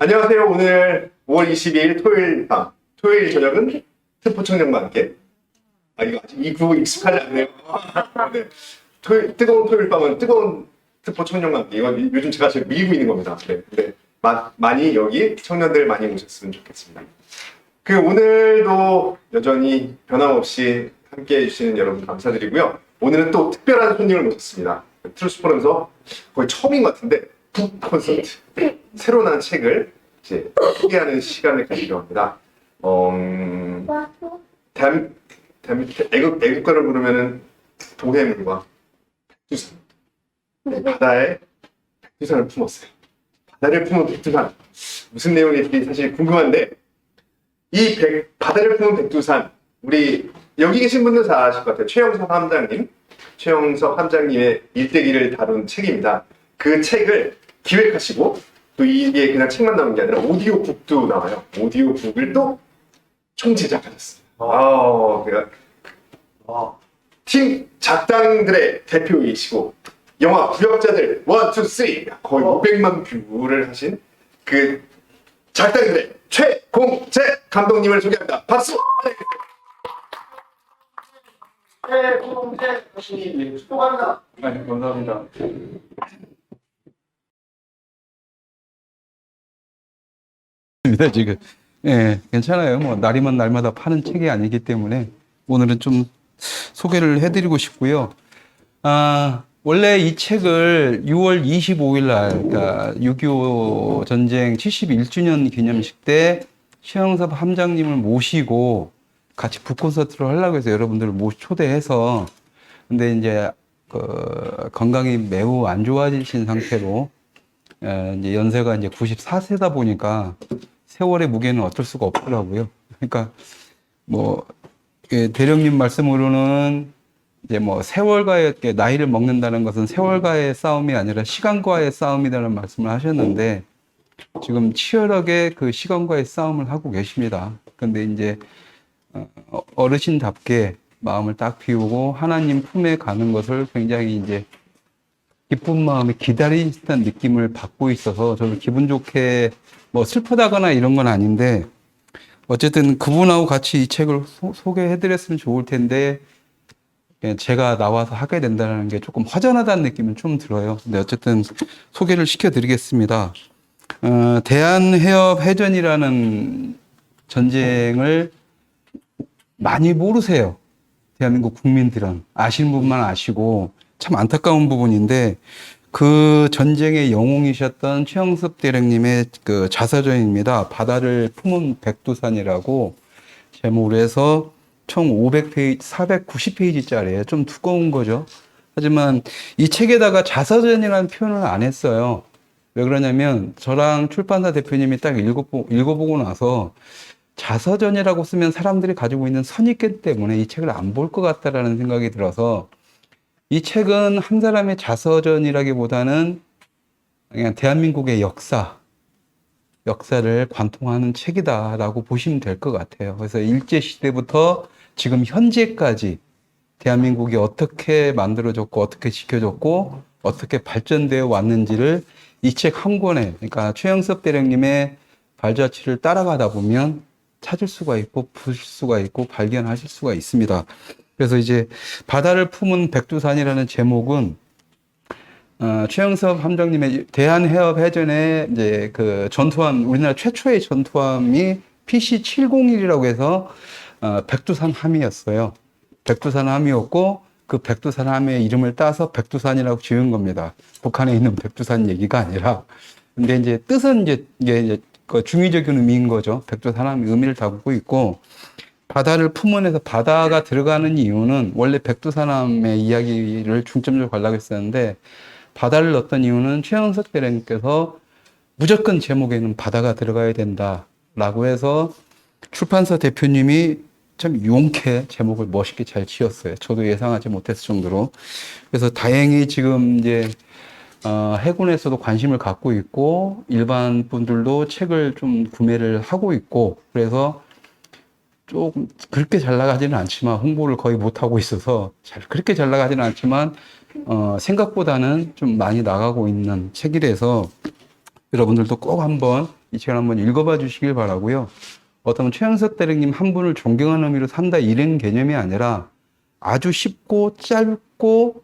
안녕하세요. 오늘 5월 22일 토요일 밤, 토요일 저녁은 특보 청년과 함께. 이거 아직 이 구호 익숙하지 않네요. 네. 뜨거운 토요일 밤은 뜨거운 특보 청년과 함께. 이거 요즘 제가 지금 밀고 있는 겁니다. 네. 근데 많이 여기 청년들 많이 오셨으면 좋겠습니다. 오늘도 여전히 변함없이 함께 해주시는 여러분 감사드리고요. 오늘은 또 특별한 손님을 모셨습니다. 트루스포럼에서 거의 처음인 것 같은데 북 콘서트. 새로 난 책을 이제 소개하는 시간을 가지려고 합니다. 애국가를 부르면은 도해물과 백두산. 바다에 백두산을 품었어요. 바다를 품은 백두산. 무슨 내용일지 사실 궁금한데, 바다를 품은 백두산, 우리 여기 계신 분들 잘 아실 것 같아요. 최영석 함장님의 일대기를 다룬 책입니다. 그 책을 기획하시고, 또 이게 그냥 책만 나오는 게 아니라 오디오북도 나와요. 오디오북을 또 총제작하셨습니다. 팀 작당들의 대표이시고, 영화 부역자들 1, 2, 3 거의 500만 뷰를 하신 그 작당들의 최공재 감독님을 소개합니다. 박수! 최공재 감독님 축복합니다. 감사합니다. 지금 괜찮아요. 뭐 날이면 날마다 파는 책이 아니기 때문에 오늘은 좀 소개를 해드리고 싶고요. 원래 이 책을 6월 25일 날, 그러니까 6.25 전쟁 71주년 기념식 때 최영섭 함장님을 모시고 같이 북콘서트를 하려고 해서 여러분들을 초대해서, 근데 이제 건강이 매우 안 좋아지신 상태로 이제 연세가 이제 94세다 보니까 세월의 무게는 어쩔 수가 없더라고요. 그러니까 뭐 대령님 말씀으로는 이제 뭐 세월과의 나이를 먹는다는 것은 세월과의 싸움이 아니라 시간과의 싸움이라는 말씀을 하셨는데, 지금 치열하게 그 시간과의 싸움을 하고 계십니다. 근데 이제 어르신답게 마음을 딱 비우고 하나님 품에 가는 것을 굉장히 이제 기쁜 마음에 기다리는 느낌을 받고 있어서 저는 기분 좋게, 뭐 슬프다거나 이런 건 아닌데, 어쨌든 그분하고 같이 이 책을 소개해드렸으면 좋을 텐데 제가 나와서 하게 된다는 게 조금 허전하다는 느낌은 좀 들어요. 근데 어쨌든 소개를 시켜드리겠습니다. 대한해협해전이라는 전쟁을 많이 모르세요. 대한민국 국민들은 아시는 분만 아시고, 참 안타까운 부분인데, 그 전쟁의 영웅이셨던 최영섭 대령님의 그 자서전입니다. 바다를 품은 백두산이라고 제목으로 해서 총 500페이지, 490페이지짜리예요. 좀 두꺼운 거죠. 하지만 이 책에다가 자서전이라는 표현을 안 했어요. 왜 그러냐면 저랑 출판사 대표님이 딱 읽어보고 나서 자서전이라고 쓰면 사람들이 가지고 있는 선입견 때문에 이 책을 안 볼 것 같다라는 생각이 들어서, 이 책은 한 사람의 자서전이라기보다는 그냥 대한민국의 역사를 관통하는 책이다라고 보시면 될 것 같아요. 그래서 일제시대부터 지금 현재까지 대한민국이 어떻게 만들어졌고, 어떻게 지켜졌고, 어떻게 발전되어 왔는지를 이 책 한 권에, 그러니까 최영섭 대령님의 발자취를 따라가다 보면 찾을 수가 있고, 볼 수가 있고, 발견하실 수가 있습니다. 그래서 이제 바다를 품은 백두산이라는 제목은 최영섭 함장님의 대한해협해전의 이제 그 전투함, 우리나라 최초의 전투함이 PC-701이라고 해서 백두산 함이었어요. 백두산 함이었고, 그 백두산 함의 이름을 따서 백두산이라고 지은 겁니다. 북한에 있는 백두산 얘기가 아니라. 근데 이제 뜻은 이게 그 중의적인 의미인 거죠. 백두산 함의 의미를 담고 있고, 바다를 품어내서 바다가 들어가는 이유는, 원래 백두산함의 이야기를 중점적으로 가려고 했었는데 바다를 넣었던 이유는 최영석 대령님께서 무조건 제목에는 바다가 들어가야 된다라고 해서 출판사 대표님이 참 용케 제목을 멋있게 잘 지었어요. 저도 예상하지 못했을 정도로. 그래서 다행히 지금 이제 해군에서도 관심을 갖고 있고, 일반 분들도 책을 좀 구매를 하고 있고, 그래서 조금 그렇게 잘 나가지는 않지만, 홍보를 거의 못하고 있어서 그렇게 잘 나가지는 않지만 생각보다는 좀 많이 나가고 있는 책이라서 여러분들도 꼭 한번 이 책을 한번 읽어봐 주시길 바라고요. 어떤 최영석 대령님 한 분을 존경하는 의미로 산다 이런 개념이 아니라 아주 쉽고 짧고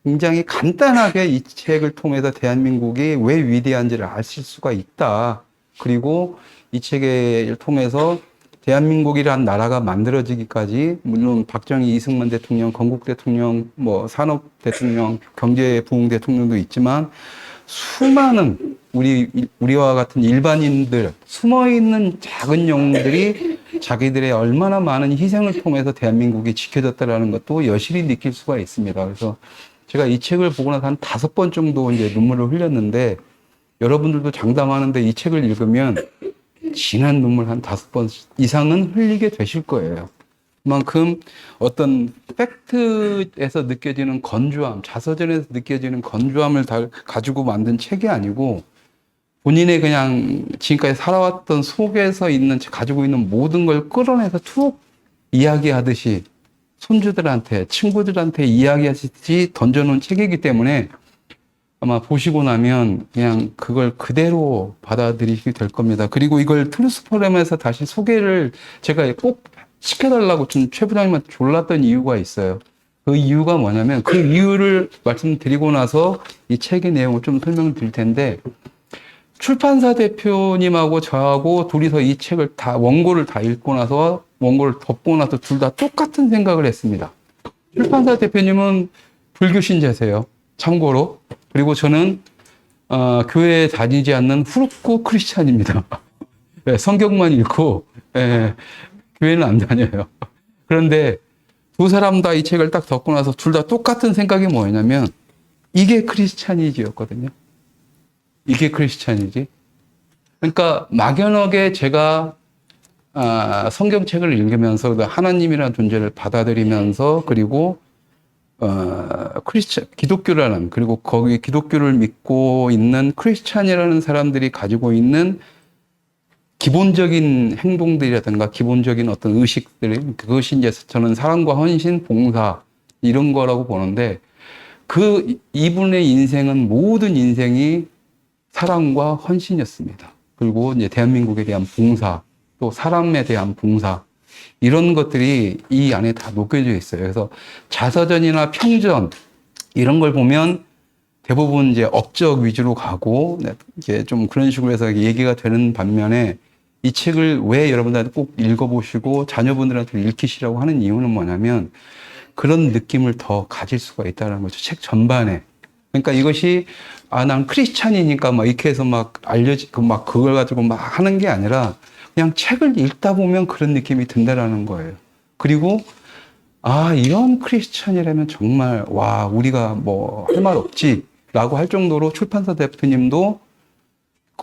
굉장히 간단하게 이 책을 통해서 대한민국이 왜 위대한지를 아실 수가 있다. 그리고 이 책을 통해서 대한민국이란 나라가 만들어지기까지 물론 박정희, 이승만 대통령, 건국 대통령, 뭐 산업 대통령, 경제 부흥 대통령도 있지만 수많은 우리와 같은 일반인들 숨어 있는 작은 영웅들이 자기들의 얼마나 많은 희생을 통해서 대한민국이 지켜졌다라는 것도 여실히 느낄 수가 있습니다. 그래서 제가 이 책을 보고 나서 한 5번 정도 이제 눈물을 흘렸는데 여러분들도 장담하는데 이 책을 읽으면 진한 눈물 한 5번 이상은 흘리게 되실 거예요. 그만큼 어떤 팩트에서 느껴지는 건조함, 자서전에서 느껴지는 건조함을 다 가지고 만든 책이 아니고 본인의 그냥 지금까지 살아왔던 속에서 가지고 있는 모든 걸 끌어내서 툭 이야기하듯이 손주들한테, 친구들한테 이야기하듯이 던져놓은 책이기 때문에 아마 보시고 나면 그냥 그걸 그대로 받아들이시게 될 겁니다. 그리고 이걸 트루스포럼에서 다시 소개를 제가 꼭 시켜달라고 좀 최 부장님한테 졸랐던 이유가 있어요. 그 이유가 뭐냐면 그 이유를 말씀드리고 나서 이 책의 내용을 좀 설명을 드릴 텐데 출판사 대표님하고 저하고 둘이서 이 책을 원고를 다 읽고 나서 원고를 덮고 나서 둘 다 똑같은 생각을 했습니다. 출판사 대표님은 불교 신자세요. 참고로. 그리고 저는 교회에 다니지 않는 후르쿠 크리스찬입니다. 네, 성경만 읽고 교회는 안 다녀요. 그런데 두 사람 다 이 책을 딱 덮고 나서 둘 다 똑같은 생각이 뭐였냐면 이게 크리스찬이지였거든요. 이게 크리스찬이지. 그러니까 막연하게 제가 성경책을 읽으면서 하나님이라는 존재를 받아들이면서 그리고 기독교라는 그리고 거기 기독교를 믿고 있는 크리스찬이라는 사람들이 가지고 있는 기본적인 행동들이라든가 기본적인 어떤 의식들 그것이 이제 저는 사랑과 헌신, 봉사 이런 거라고 보는데 이분의 인생은 모든 인생이 사랑과 헌신이었습니다. 그리고 이제 대한민국에 대한 봉사, 또 사람에 대한 봉사, 이런 것들이 이 안에 다 녹여져 있어요. 그래서 자서전이나 평전, 이런 걸 보면 대부분 이제 업적 위주로 가고, 이제 좀 그런 식으로 해서 얘기가 되는 반면에 이 책을 왜 여러분들한테 꼭 읽어보시고 자녀분들한테 읽히시라고 하는 이유는 뭐냐면 그런 느낌을 더 가질 수가 있다는 거죠. 책 전반에. 그러니까 이것이 난 크리스찬이니까 막 이렇게 해서 막 알려지고 막 그걸 가지고 막 하는 게 아니라 그냥 책을 읽다 보면 그런 느낌이 든다라는 거예요. 그리고 이런 크리스찬이라면 정말 우리가 뭐 할 말 없지라고 할 정도로 출판사 대표님도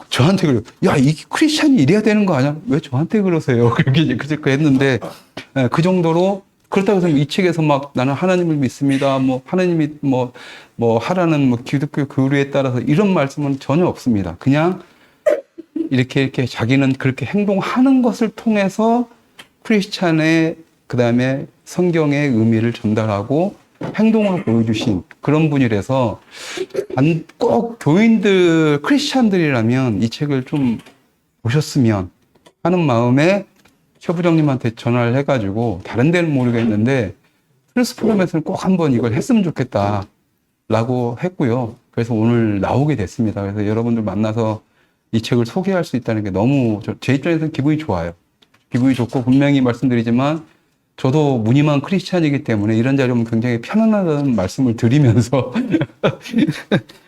저한테 그래요. 야, 이 크리스찬이 이래야 되는 거 아니야? 왜 저한테 그러세요? 그렇게 했는데 그 정도로 그렇다고 해서 이 책에서 막 나는 하나님을 믿습니다. 뭐 하나님이 뭐 하라는 뭐 기독교 교리에 따라서 이런 말씀은 전혀 없습니다. 그냥 이렇게 자기는 그렇게 행동하는 것을 통해서 크리스찬의 그다음에 성경의 의미를 전달하고 행동으로 보여주신 그런 분이라서 꼭 교인들 크리스찬들이라면 이 책을 좀 보셨으면 하는 마음에 최 부장님한테 전화를 해가지고 다른 데는 모르겠는데 트루스포럼에서는 꼭 한번 이걸 했으면 좋겠다라고 했고요. 그래서 오늘 나오게 됐습니다. 그래서 여러분들 만나서 이 책을 소개할 수 있다는 게 너무 제 입장에서는 기분이 좋아요. 기분이 좋고 분명히 말씀드리지만 저도 무늬만 크리스찬이기 때문에 이런 자리면 굉장히 편안하다는 말씀을 드리면서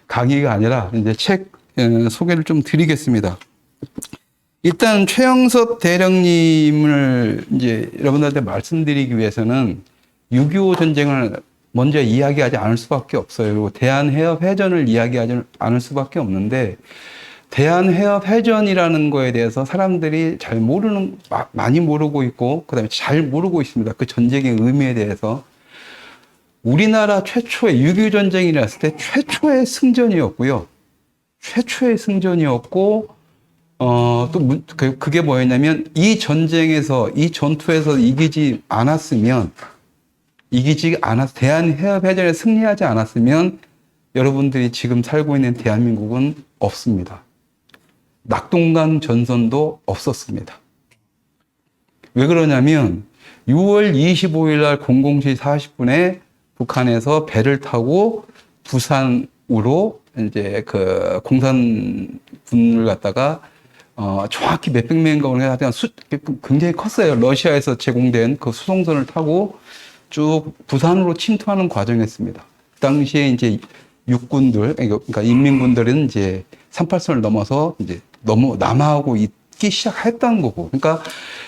강의가 아니라 이제 책 소개를 좀 드리겠습니다. 일단 최영석 대령님을 이제 여러분들한테 말씀드리기 위해서는 6.25 전쟁을 먼저 이야기하지 않을 수밖에 없어요. 그리고 대한해협해전을 이야기하지 않을 수밖에 없는데 대한해협해전이라는 거에 대해서 사람들이 많이 모르고 있고 그다음에 잘 모르고 있습니다. 그 전쟁의 의미에 대해서. 우리나라 최초의 6.25 전쟁이 났을 때 최초의 승전이었고요. 최초의 승전이었고 또 그게 뭐였냐면 이 전쟁에서 이 전투에서 대한해협해전에 승리하지 않았으면 여러분들이 지금 살고 있는 대한민국은 없습니다. 낙동강 전선도 없었습니다. 왜 그러냐면 6월 25일 날 00시 40분에 북한에서 배를 타고 부산으로 이제 그 공산군을 갖다가 정확히 몇백 명인가 오는 하여튼 굉장히 컸어요. 러시아에서 제공된 그 수송선을 타고 쭉 부산으로 침투하는 과정이었습니다. 그 당시에 이제 육군들, 그러니까 인민군들은 이제 38선을 넘어서 이제 남하하고 있기 시작했다는 거고. 그러니까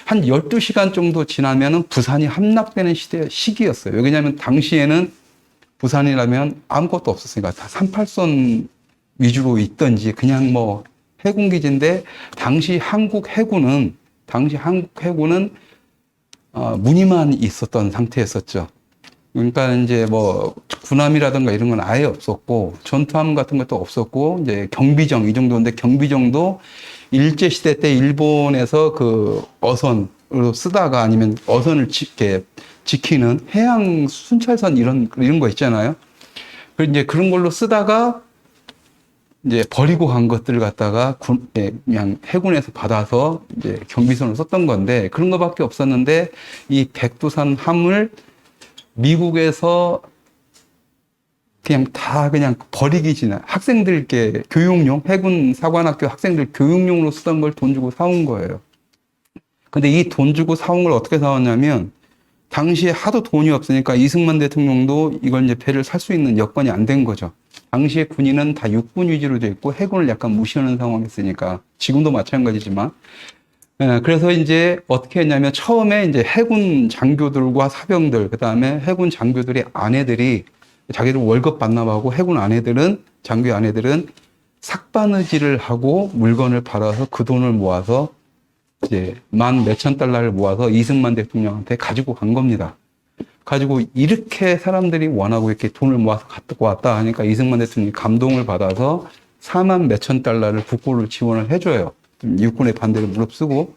한 12시간 정도 지나면은 부산이 함락되는 시기였어요. 왜냐하면 당시에는 부산이라면 아무것도 없었으니까 다 38선 위주로 있던지 그냥 뭐 해군기지인데 당시 한국 해군은 무늬만 있었던 상태였었죠. 그러니까 이제 뭐 군함이라든가 이런 건 아예 없었고 전투함 같은 것도 없었고 이제 경비정 이 정도인데 경비정도 일제 시대 때 일본에서 그 어선으로 쓰다가 아니면 어선을 지키는 해양 순찰선 이런 거 있잖아요. 그리고 이제 그런 걸로 쓰다가 이제 버리고 간 것들을 갖다가 그냥 해군에서 받아서 이제 경비선으로 썼던 건데 그런 거밖에 없었는데 이 백두산 함을 미국에서 그냥 버리기 지나 학생들께 교육용 해군 사관학교 학생들 교육용으로 쓰던 걸 돈 주고 사온 거예요. 근데 이 돈 주고 사온 걸 어떻게 사왔냐면 당시에 하도 돈이 없으니까 이승만 대통령도 이걸 이제 배를 살 수 있는 여건이 안 된 거죠. 당시에 군인은 다 육군 위주로 돼 있고 해군을 약간 무시하는 상황이었으니까 지금도 마찬가지지만 그래서 이제 어떻게 했냐면 처음에 이제 해군 장교들과 사병들 그다음에 해군 장교들의 아내들이 자기들 월급 반납하고 해군 아내들은 장교 아내들은 삭바느질을 하고 물건을 팔아서 그 돈을 모아서 이제 만 몇천 달러를 모아서 이승만 대통령한테 가지고 간 겁니다. 가지고 이렇게 사람들이 원하고 이렇게 돈을 모아서 갖고 왔다 하니까 이승만 대통령이 감동을 받아서 4만 몇천 달러를 국고를 지원을 해줘요. 육군의 반대를 무릅쓰고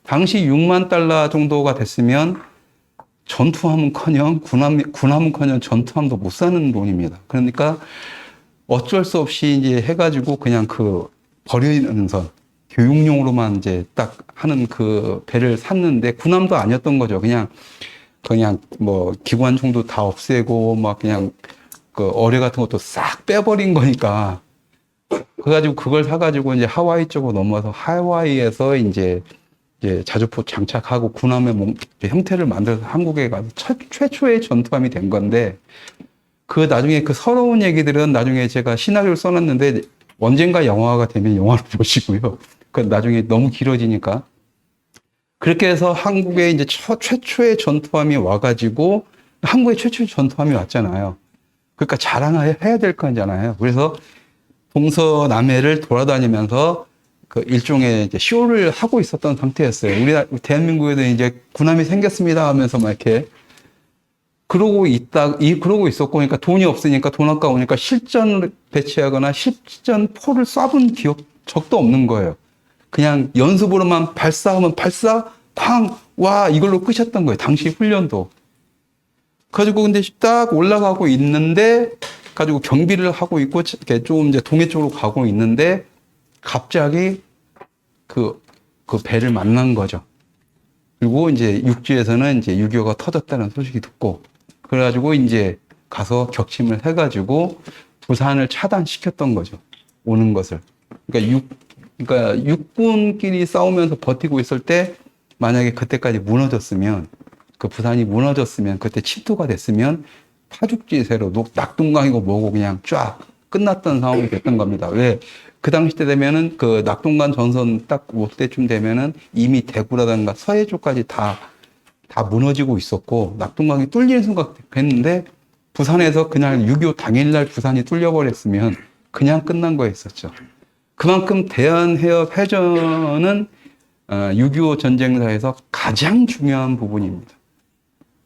당시 6만 달러 정도가 됐으면 전투함은커녕 군함은커녕 전투함도 못 사는 돈입니다. 그러니까 어쩔 수 없이 이제 해가지고 그냥 그 버리는 선 교육용으로만 이제 딱 하는 그 배를 샀는데 군함도 아니었던 거죠. 그냥 뭐 기관총도 다 없애고 막 그냥 그 어뢰 같은 것도 싹 빼버린 거니까 그래가지고 그걸 사가지고 이제 하와이 쪽으로 넘어와서 하와이에서 이제 자주포 장착하고 군함의 형태를 만들어서 한국에 가서 최초의 전투함이 된 건데 그 나중에 그 서러운 얘기들은 나중에 제가 시나리오를 써놨는데 언젠가 영화가 되면 영화를 보시고요. 그 나중에 너무 길어지니까 그렇게 해서 한국에 이제 최초의 전투함이 와가지고 한국에 최초의 전투함이 왔잖아요. 그러니까 자랑해야 될 거잖아요. 그래서 동서남해를 돌아다니면서 그 일종의 이제 쇼를 하고 있었던 상태였어요. 우리 대한민국에도 이제 군함이 생겼습니다 하면서 막 이렇게 그러고 있었고, 그러니까 돈이 없으니까 돈 아까우니까 실전을 배치하거나 실전 포를 쏴본 적도 없는 거예요. 그냥 연습으로만 발사하면 발사, 쾅, 와, 이걸로 끄셨던 거예요. 당시 훈련도. 가지고 근데 딱 올라가고 있는데, 가지고 경비를 하고 있고, 이렇게 좀 이제 동해 쪽으로 가고 있는데, 갑자기 그 배를 만난 거죠. 그리고 이제 육지에서는 이제 6.25가 터졌다는 소식이 듣고, 그래가지고 이제 가서 격침을 해가지고 부산을 차단시켰던 거죠. 오는 것을. 그러니까 육군끼리 싸우면서 버티고 있을 때 만약에 그때까지 무너졌으면 그 부산이 무너졌으면 그때 침투가 됐으면 파죽지세로 낙동강이고 뭐고 그냥 쫙 끝났던 상황이 됐던 겁니다. 왜? 그 당시 때 되면은 그 낙동강 전선 딱 올 때쯤 되면은 이미 대구라든가 서해 쪽까지 다 무너지고 있었고 낙동강이 뚫리는 순간 됐는데 부산에서 그냥 6.25 당일날 부산이 뚫려버렸으면 그냥 끝난 거였었죠. 그만큼 대한해협해전은 6.25 전쟁사에서 가장 중요한 부분입니다.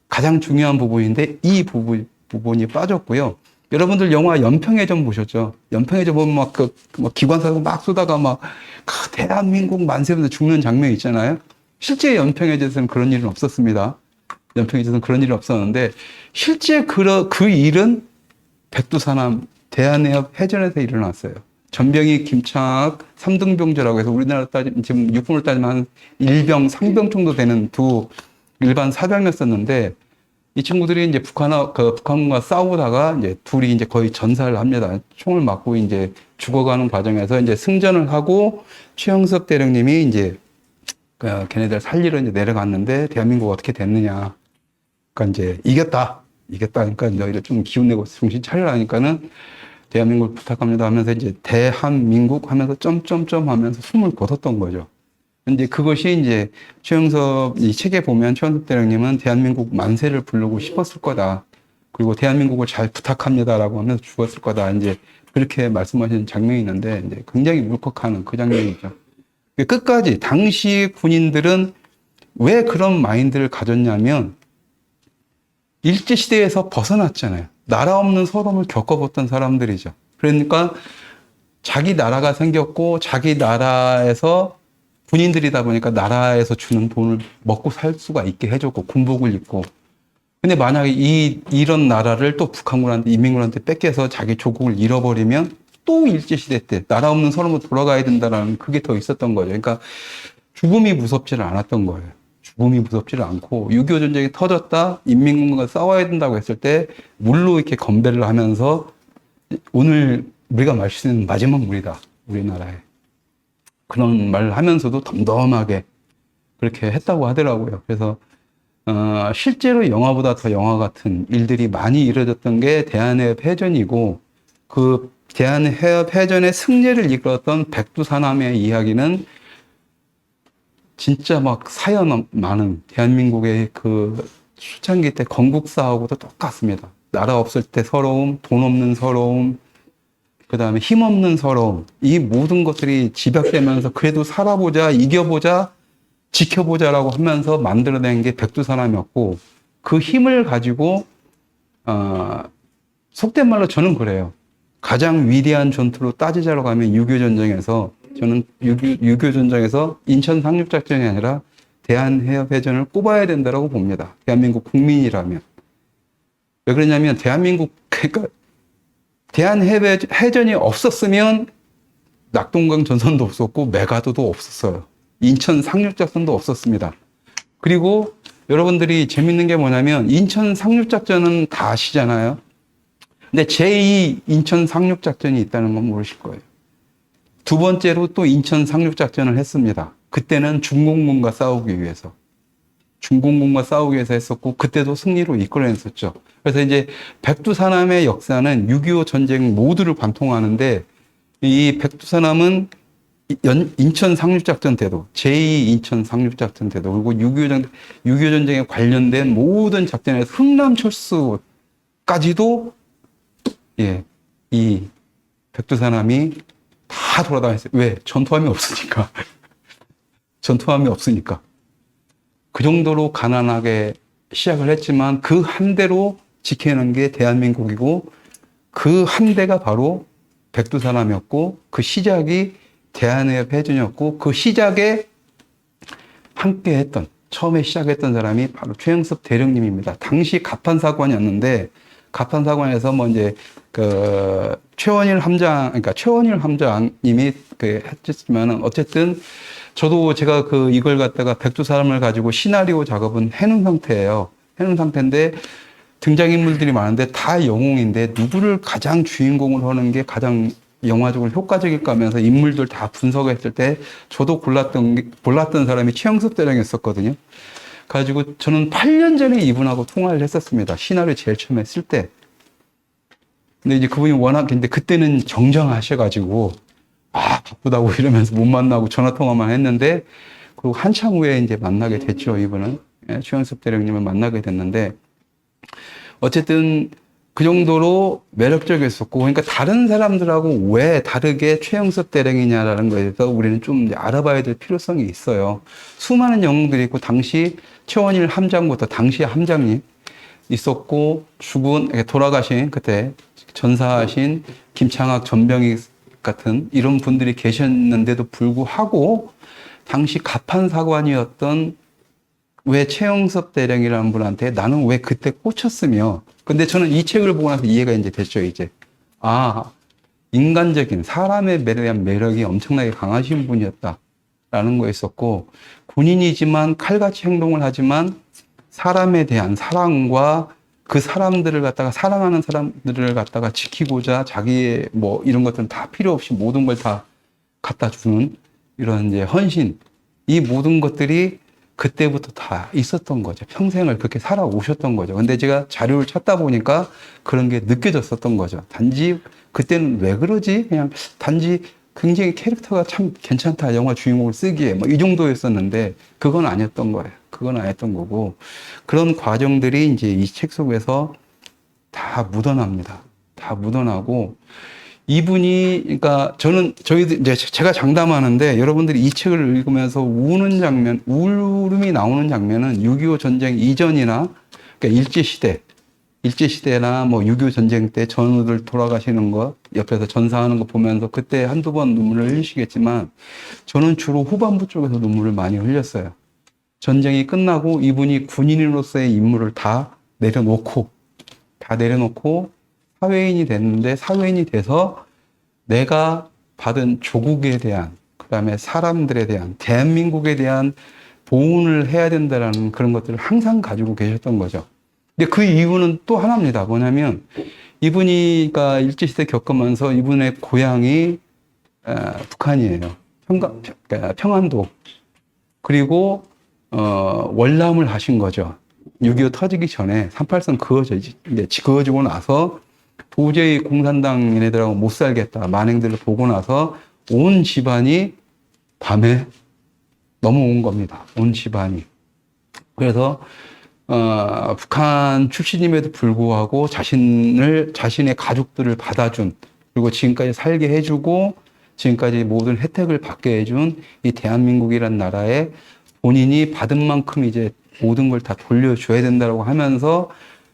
가장 중요한 부분인데 이 부분이 빠졌고요. 여러분들 영화 연평해전 보셨죠? 연평해전 보면 막 기관사가 막 쏘다가 막 대한민국 만세부터 죽는 장면 있잖아요. 실제 연평해전에서는 그런 일은 없었습니다. 연평해전에서는 그런 일은 없었는데 실제 그 일은 백두산함 대한해협 해전에서 일어났어요. 전병희, 김창학, 삼등병제라고 해서 우리나라 따지면 지금 육군을 따지면 한 1병, 상병 정도 되는 두 일반 사병이었었는데 이 친구들이 이제 북한과 싸우다가 이제 둘이 이제 거의 전사를 합니다. 총을 맞고 이제 죽어가는 과정에서 이제 승전을 하고 최영섭 대령님이 이제 걔네들 살리러 이제 내려갔는데 대한민국 어떻게 됐느냐. 그러니까 이제 이겼다. 그러니까 너희들 좀 기운내고 정신 차리라니까는 대한민국을 부탁합니다 하면서 이제 대한민국 하면서 점점점 하면서 숨을 거뒀던 거죠. 근데 그것이 이제 최영섭 이 책에 보면 최영섭 대령님은 대한민국 만세를 부르고 싶었을 거다. 그리고 대한민국을 잘 부탁합니다라고 하면서 죽었을 거다. 이제 그렇게 말씀하시는 장면이 있는데 이제 굉장히 울컥하는 그 장면이죠. 끝까지 당시 군인들은 왜 그런 마인드를 가졌냐면 일제시대에서 벗어났잖아요. 나라 없는 서름을 겪어봤던 사람들이죠. 그러니까 자기 나라가 생겼고 자기 나라에서 군인들이다 보니까 나라에서 주는 돈을 먹고 살 수가 있게 해줬고 군복을 입고 근데 만약에 이런 나라를 또 북한군한테 인민군한테 뺏겨서 자기 조국을 잃어버리면 또 일제시대 때 나라 없는 서름으로 돌아가야 된다라는 그게 더 있었던 거죠. 그러니까 죽음이 무섭지를 않았던 거예요. 죽음이 무섭지를 않고 6.25 전쟁이 터졌다 인민군과 싸워야 된다고 했을 때 물로 이렇게 건배를 하면서 오늘 우리가 마실 수 있는 마지막 물이다 우리나라에 그런 말을 하면서도 덤덤하게 그렇게 했다고 하더라고요. 그래서 실제로 영화보다 더 영화 같은 일들이 많이 이루어졌던 게 대한해협 해전이고 그 대한해협 해전의 승리를 이끌었던 백두산함의 이야기는 진짜 막 사연 많은 대한민국의 그 초창기 때 건국사하고도 똑같습니다. 나라 없을 때 서러움, 돈 없는 서러움, 그 다음에 힘없는 서러움, 이 모든 것들이 집약되면서 그래도 살아보자, 이겨보자, 지켜보자라고 하면서 만들어낸 게 백두산함이었고 그 힘을 가지고 속된 말로 저는 그래요. 가장 위대한 전투로 따지자로 가면 6.25 전쟁에서 저는 6.25 전쟁에서 인천 상륙작전이 아니라 대한해협해전을 꼽아야 된다고 봅니다. 대한민국 국민이라면. 왜 그러냐면 그러니까 대한해전이 없었으면 낙동강 전선도 없었고 메가도도 없었어요. 인천 상륙작전도 없었습니다. 그리고 여러분들이 재밌는 게 뭐냐면 인천 상륙작전은 다 아시잖아요. 근데 제2 인천 상륙작전이 있다는 건 모르실 거예요. 두 번째로 또 인천 상륙작전을 했습니다. 그때는 중공군과 싸우기 위해서. 중공군과 싸우기 위해서 했었고 그때도 승리로 이끌어냈었죠. 그래서 이제 백두산함의 역사는 6.25 전쟁 모두를 관통하는데 이 백두산함은 인천 상륙작전 때도 제2 인천 상륙작전 때도 그리고 6.25 전쟁에 관련된 모든 작전에서 흥남철수까지도 이 백두산함이 다 돌아다녔어요. 왜? 전투함이 없으니까. 전투함이 없으니까. 그 정도로 가난하게 시작을 했지만 그 한 대로 지켜낸 게 대한민국이고 그 한 대가 바로 백두산함이었고 그 시작이 대한해협 해전이었고 그 시작에 함께 했던 처음에 시작했던 사람이 바로 최영섭 대령님입니다. 당시 갑판사관이었는데 갑판사관에서 뭐 이제 그 최원일 함장님이 했지만은 어쨌든 저도 제가 이걸 갖다가 백두산함을 가지고 시나리오 작업은 해놓은 상태예요. 해놓은 상태인데 등장인물들이 많은데 다 영웅인데 누구를 가장 주인공으로 하는 게 가장 영화적으로 효과적일까 하면서 인물들 다 분석했을 때 저도 골랐던 사람이 최영섭 대령이었었거든요. 가지고 저는 8년 전에 이분하고 통화를 했었습니다. 시나리오 제일 처음에 쓸 때. 근데 이제 그분이 근데 그때는 정정하셔가지고 바쁘다고 이러면서 못 만나고 전화통화만 했는데, 그리고 한참 후에 이제 만나게 됐죠, 이분은. 최영섭 대령님을 만나게 됐는데, 어쨌든 그 정도로 매력적이었었고, 그러니까 다른 사람들하고 왜 다르게 최영섭 대령이냐라는 거에 대해서 우리는 좀 이제 알아봐야 될 필요성이 있어요. 수많은 영웅들이 있고, 당시 최원일 함장부터 당시 함장님 있었고, 돌아가신 그때 전사하신 김창학, 전병희 같은 이런 분들이 계셨는데도 불구하고 당시 갑판사관이었던 왜 최영섭 대령이라는 분한테 나는 왜 그때 꽂혔으며, 근데 저는 이 책을 보고 나서 이해가 이제 됐죠, 이제. 인간적인 사람에 대한 매력이 엄청나게 강하신 분이었다라는 거 있었고, 군인이지만 칼같이 행동을 하지만 사람에 대한 사랑과 그 사람들을 갖다가 사랑하는 사람들을 갖다가 지키고자 자기의 뭐 이런 것들은 다 필요 없이 모든 걸 다 갖다 주는 이런 이제 헌신, 이 모든 것들이 그때부터 다 있었던 거죠. 평생을 그렇게 살아오셨던 거죠. 근데 제가 자료를 찾다 보니까 그런 게 느껴졌었던 거죠. 단지 그때는 왜 그러지? 그냥 단지 굉장히 캐릭터가 참 괜찮다. 영화 주인공을 쓰기에 뭐 이 정도였었는데 그건 아니었던 거예요. 그건 아니었던 거고, 그런 과정들이 이제 이 책 속에서 다 묻어납니다. 다 묻어나고, 이분이, 그러니까 저희들 이제 제가 장담하는데 여러분들이 이 책을 읽으면서 우는 장면, 울음이 나오는 장면은 6.25 전쟁 이전이나, 그러니까 일제시대나 뭐 6.25 전쟁 때 전우들 돌아가시는 거, 옆에서 전사하는 거 보면서 그때 한두 번 눈물을 흘리시겠지만, 저는 주로 후반부 쪽에서 눈물을 많이 흘렸어요. 전쟁이 끝나고 이분이 군인으로서의 임무를 다 내려놓고 사회인이 됐는데, 사회인이 돼서 내가 받은 조국에 대한, 그 다음에 사람들에 대한, 대한민국에 대한 보훈을 해야 된다라는 그런 것들을 항상 가지고 계셨던 거죠. 근데 그 이유는 또 하나입니다. 뭐냐면, 이분이, 그러니까 일제시대 겪으면서 이분의 고향이 북한이에요. 그러니까 평안도. 그리고, 월남을 하신 거죠. 6.25 터지기 전에 38선 그어지고 나서 도저히 공산당 얘네들하고 못 살겠다. 만행들을 보고 나서 온 집안이 밤에 넘어온 겁니다. 온 집안이. 그래서, 북한 출신임에도 불구하고 자신의 가족들을 받아준, 그리고 지금까지 살게 해주고, 지금까지 모든 혜택을 받게 해준 이 대한민국이란 나라에 본인이 받은 만큼 이제 모든 걸 다 돌려줘야 된다고 하면서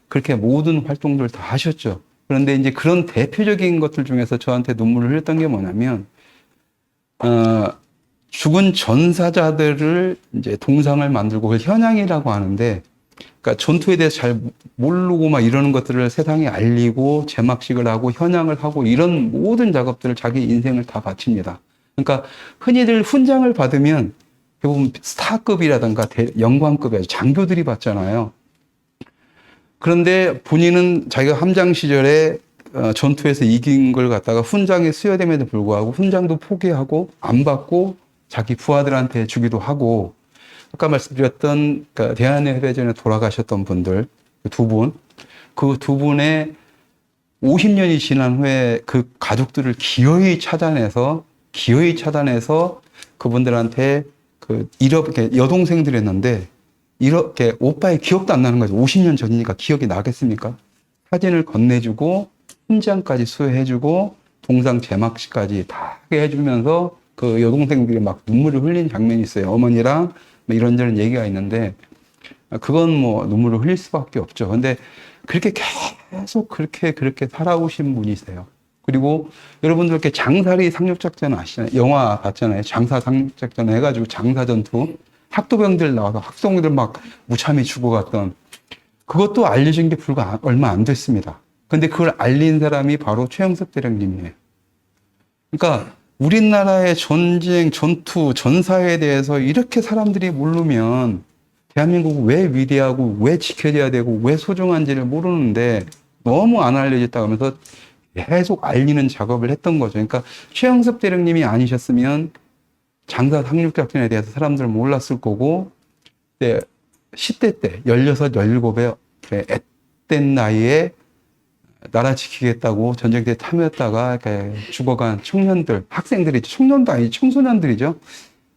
그렇게 모든 활동들을 다 하셨죠. 그런데 이제 그런 대표적인 것들 중에서 저한테 눈물을 흘렸던 게 뭐냐면, 죽은 전사자들을 이제 동상을 만들고 그걸 현양이라고 하는데, 그러니까 전투에 대해서 잘 모르고 막 이러는 것들을 세상에 알리고 제막식을 하고 현양을 하고 이런 모든 작업들을 자기 인생을 다 바칩니다. 그러니까 흔히들 훈장을 받으면 대부분 스타급이라든가 영광급의 장교들이 받잖아요. 그런데 본인은 자기가 함장 시절에 전투에서 이긴 걸 갖다가 훈장에 수여됨에도 불구하고 훈장도 포기하고 안 받고 자기 부하들한테 주기도 하고, 아까 말씀드렸던 대한해외전에 돌아가셨던 분들 그 두 분의 50년이 지난 후에 그 가족들을 기어이 찾아내서 그분들한테 이렇게 여동생들이었는데 이렇게 오빠의 기억도 안 나는 거죠. 50년 전이니까 기억이 나겠습니까? 사진을 건네주고 훈장까지 수여해주고 동상 제막식까지 다 하게 해주면서 그 여동생들이 막 눈물을 흘린 장면이 있어요. 어머니랑 뭐 이런저런 얘기가 있는데, 그건 뭐 눈물을 흘릴 수밖에 없죠. 근데 그렇게 계속 그렇게 살아오신 분이세요. 그리고 여러분들 이렇게 장사리 상륙작전 아시잖아요. 영화 봤잖아요. 장사 상륙작전 해가지고 장사전투. 학도병들 나와서 학생들 막 무참히 죽어갔던, 그것도 알려진 게 얼마 안 됐습니다. 근데 그걸 알린 사람이 바로 최영섭 대령님이에요. 그러니까 우리나라의 전쟁, 전투, 전사에 대해서 이렇게 사람들이 모르면 대한민국은 왜 위대하고 왜 지켜져야 되고 왜 소중한지를 모르는데 너무 안 알려졌다 하면서 계속 알리는 작업을 했던 거죠. 그러니까 최영섭 대령님이 아니셨으면 장사 상륙작전에 대해서 사람들은 몰랐을 거고, 10대 때 16, 17에 앳된 나이에 나라 지키겠다고 전쟁터에 참여했다가 죽어간 청년들, 학생들이, 청년도 아니죠, 청소년들이죠.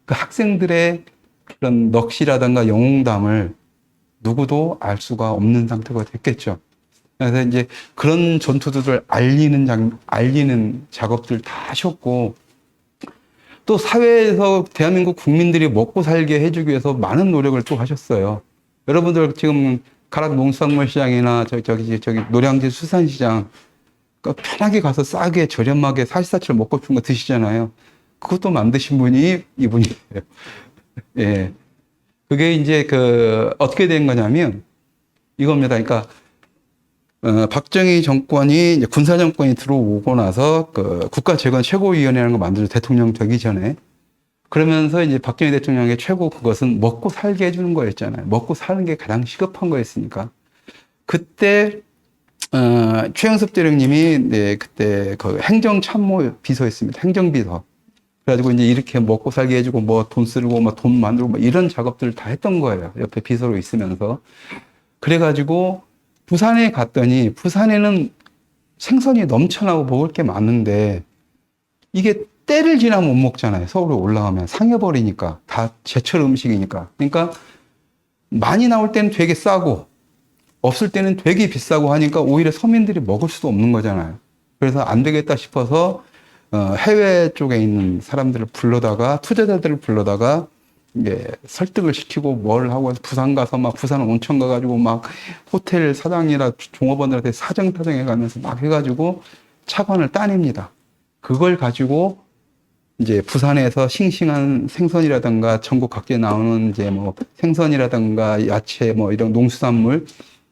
그 학생들의 그런 넋이라든가 영웅담을 누구도 알 수가 없는 상태가 됐겠죠. 그래서 이제 그런 전투들을 알리는 작업들 다 하셨고, 또 사회에서 대한민국 국민들이 먹고 살게 해주기 위해서 많은 노력을 또 하셨어요. 여러분들 지금 가락 농수산물 시장이나 저기 노량진 수산시장, 그러니까 편하게 가서 싸게 저렴하게 사시사철 먹고 싶은 거 드시잖아요. 그것도 만드신 분이 이분이에요. 예. 그게 이제 어떻게 된 거냐면 이겁니다. 그러니까 박정희 정권이 이제 군사 정권이 들어오고 나서 그 국가재건 최고위원회라는 거 만들어서 대통령 되기 전에 그러면서 이제 박정희 대통령의 최고 그것은 먹고 살게 해주는 거였잖아요. 먹고 사는 게 가장 시급한 거였으니까. 그때 최영섭 대령님이 네, 그때 그 행정참모 비서였습니다. 행정비서. 그래가지고 이제 이렇게 먹고 살게 해주고 뭐 돈 쓰고 뭐 돈 만들고 뭐 이런 작업들을 다 했던 거예요. 옆에 비서로 있으면서. 그래가지고 부산에 갔더니 부산에는 생선이 넘쳐나고 먹을 게 많은데 이게 때를 지나면 못 먹잖아요. 서울에 올라가면 상해버리니까 다 제철 음식이니까. 그러니까 많이 나올 때는 되게 싸고 없을 때는 되게 비싸고 하니까 오히려 서민들이 먹을 수도 없는 거잖아요. 그래서 안 되겠다 싶어서 해외 쪽에 있는 사람들을 불러다가 투자자들을 불러다가 이게 설득을 시키고 뭘 하고 해서 부산 가서 막 부산 온천 가가지고 막 호텔 사장이라 종업원들한테 사정타정 해가면서 막 해가지고 차관을 따냅니다. 그걸 가지고 이제 부산에서 싱싱한 생선이라든가 전국 각지에 나오는 이제 뭐 생선이라든가 야채 뭐 이런 농수산물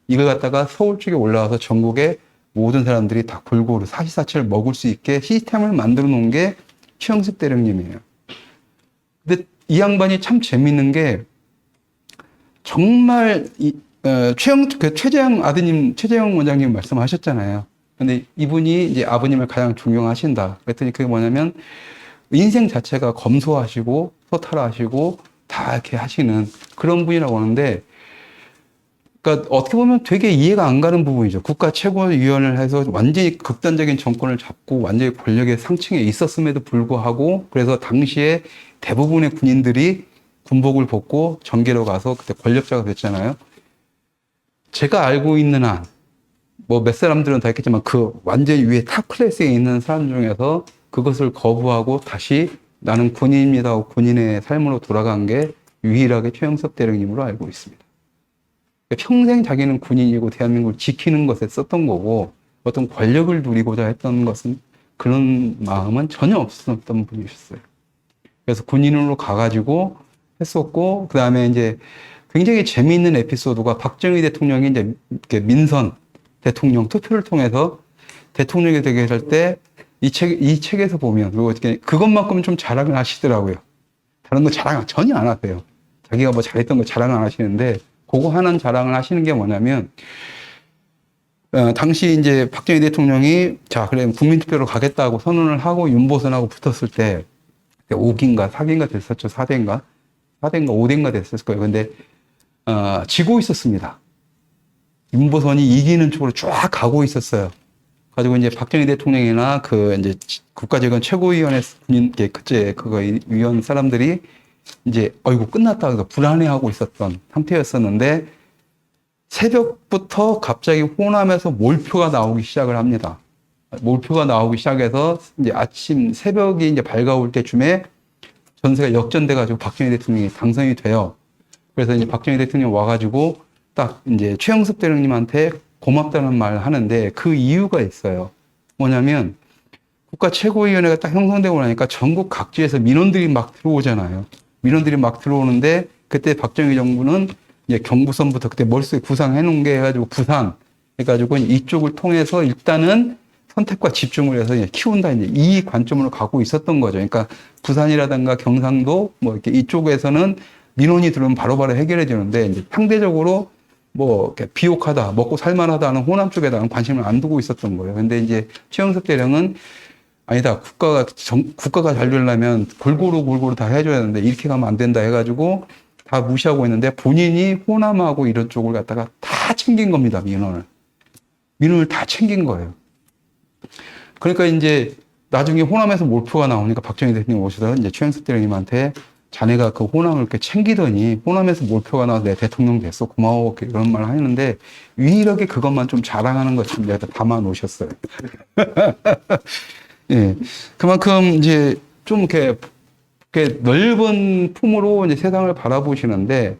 이걸 갖다가 서울 쪽에 올라와서 전국에 모든 사람들이 다 골고루 사시사철 먹을 수 있게 시스템을 만들어 놓은 게 최영습 대령님이에요. 근데 이 양반이 참 재밌는 게 정말 최재형 아드님, 최재형 원장님 말씀하셨잖아요. 근데 이분이 이제 아버님을 가장 존경하신다. 그랬더니 그게 뭐냐면 인생 자체가 검소하시고 소탈하시고 다 이렇게 하시는 그런 분이라고 하는데 그러니까 어떻게 보면 되게 이해가 안 가는 부분이죠. 국가 최고위원회를 해서 완전히 극단적인 정권을 잡고 완전히 권력의 상층에 있었음에도 불구하고 그래서 당시에 대부분의 군인들이 군복을 벗고 정계로 가서 그때 권력자가 됐잖아요. 제가 알고 있는 한, 뭐 몇 사람들은 다 했겠지만 그 완전히 위에 탑 클래스에 있는 사람 중에서 그것을 거부하고 다시 나는 군인입니다 하고 군인의 삶으로 돌아간 게 유일하게 최영섭 대령님으로 알고 있습니다. 평생 자기는 군인이고 대한민국을 지키는 것에 썼던 거고 어떤 권력을 누리고자 했던 것은 그런 마음은 전혀 없었던 분이셨어요. 그래서 군인으로 가가지고 했었고 그 다음에 이제 굉장히 재미있는 에피소드가 박정희 대통령이 이제 이렇게 민선 대통령 투표를 통해서 대통령이 되게 할 때 이 책에서 보면 그리고 어떻게 그것만큼은 좀 자랑을 하시더라고요. 다른 거 자랑 전혀 안 하세요. 자기가 뭐 잘했던 거 자랑 안 하시는데 그거 하는 자랑을 하시는 게 뭐냐면, 당시 이제 박정희 대통령이 자, 그래, 국민투표로 가겠다고 선언을 하고 윤보선하고 붙었을 때, 5기인가 4기인가 됐었죠. 4대인가? 4대인가 5대인가 됐었을 거예요. 근데, 지고 있었습니다. 윤보선이 이기는 쪽으로 쫙 가고 있었어요. 가지고 이제 박정희 대통령이나 그 이제 국가재건 최고위원회 군인, 그때 그거 위원 사람들이 이제 어이구 끝났다 해서 불안해하고 있었던 상태였었는데 새벽부터 갑자기 호남에서 몰표가 나오기 시작을 합니다. 몰표가 나오기 시작해서 이제 아침 새벽이 이제 밝아올 때쯤에 전세가 역전돼 가지고 박정희 대통령이 당선이 돼요. 그래서 이제 박정희 대통령 와가지고 딱 이제 최영섭 대령님한테 고맙다는 말 하는데 그 이유가 있어요. 뭐냐면 국가 최고위원회가 딱 형성되고 나니까 전국 각지에서 민원들이 막 들어오잖아요. 민원들이 막 들어오는데 그때 박정희 정부는 이제 경부선부터 그때 머릿속에 구상해 놓은 게 해가지고 부산 해가지고 이쪽을 통해서 일단은 선택과 집중을 해서 이제 키운다 이제 이 관점으로 가고 있었던 거죠. 그러니까 부산이라든가 경상도 뭐 이렇게 이쪽에서는 민원이 들어오면 바로바로 해결해 주는데 이제 상대적으로 뭐 이렇게 비옥하다 먹고 살만하다는 호남 쪽에다가 관심을 안 두고 있었던 거예요. 근데 이제 최영섭 대령은 아니다. 국가가 잘 되려면 골고루 다 해줘야 되는데 이렇게 가면 안 된다 해가지고 다 무시하고 있는데 본인이 호남하고 이런 쪽을 갖다가 다 챙긴 겁니다. 민원을 다 챙긴 거예요. 그러니까 이제 나중에 호남에서 몰표가 나오니까 박정희 대통령이 오셔서 이제 최영섭 대령님한테 자네가 그 호남을 이렇게 챙기더니 호남에서 몰표가 나와서 내 대통령 됐어. 고마워. 이런 말 하는데 유일하게 그것만 좀 자랑하는 것처럼 내가 담아 놓으셨어요. 예. 그만큼 이제 좀 이렇게 넓은 품으로 이제 세상을 바라보시는데